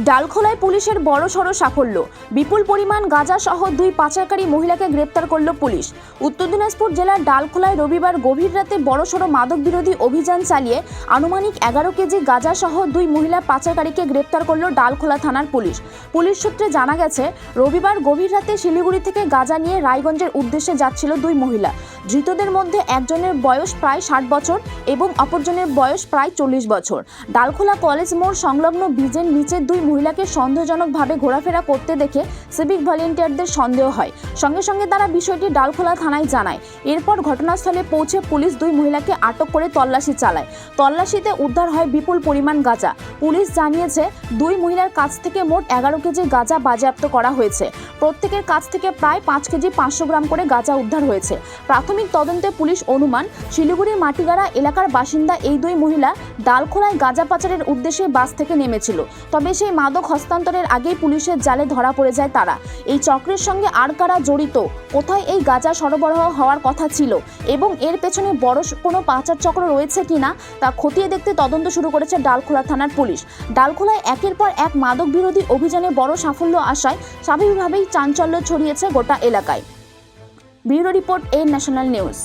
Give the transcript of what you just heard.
ডালখোলায় পুলিশের বড়সড় সাফল্য। বিপুল পরিমাণ গাঁজা সহ দুই পাচারকারী মহিলাকে গ্রেপ্তার করল পুলিশ। উত্তর দিনাজপুর জেলার ডালখোলায় রবিবার গভীর রাতে বড়সড় মাদক বিরোধী অভিযান চালিয়ে আনুমানিক 11 কেজি গাঁজা সহ দুই মহিলা পাচারকারীকে গ্রেপ্তার করল ডালখোলা থানার পুলিশ। পুলিশ সূত্রে জানা গেছে, রবিবার গভীর রাতে শিলিগুড়ি থেকে গাঁজা নিয়ে রায়গঞ্জের উদ্দেশ্যে যাচ্ছিল দুই মহিলা। ধৃতদের মধ্যে একজনের বয়স প্রায় 60 বছর এবং অপরজনের বয়স প্রায় 40 বছর। ডালখোলা কলেজ মোড় সংলগ্ন ব্রিজের নিচে দুই মহিলাকে সন্দেহজনকভাবে ঘোরাফেরা করতে দেখে সিভিক ভলেন্টিয়ারদের সন্দেহ হয়। সঙ্গে সঙ্গে তারা বিষয়টি ডালখোলা থানায় জানায়। এরপর ঘটনাস্থলে পৌঁছে পুলিশ দুই মহিলাকে আটক করে তল্লাশি চালায়। তল্লাশিতে উদ্ধার হয় বিপুল পরিমাণ গাঁজা। পুলিশ জানিয়েছে, দুই মহিলার কাছ থেকে মোট 11 কেজি গাঁজা বাজেয়াপ্ত করা হয়েছে। প্রত্যেকের কাছ থেকে প্রায় 5 কেজি 500 গ্রাম করে গাঁজা উদ্ধার হয়েছে। প্রাথমিক তদন্তে পুলিশ অনুমান, শিলিগুড়ির মাটিগাড়া এলাকার বাসিন্দা এই দুই মহিলা ডালখোলায় গাঁজা পাচারের উদ্দেশ্যে বাস থেকে নেমেছিল। তবে সেই মাদক হস্তান্তরের আগেই পুলিশের জালে ধরা পড়ে যায় তারা। এই চক্রের সঙ্গে আর কারা জড়িত, কোথায় এই গাঁজা সরবরাহ হওয়ার কথা ছিল এবং এর পেছনে বড় কোনো পাচার চক্র রয়েছে কিনা তা খতিয়ে দেখতে তদন্ত শুরু করেছে ডালখোলা থানার পুলিশ। ডালখোলায় একের পর এক মাদক বিরোধী অভিযানে বড় সাফল্য আসায় স্বাভাবিকভাবেই চাঞ্চল্য ছড়িয়েছে গোটা এলাকায়। Bureau report, a national news.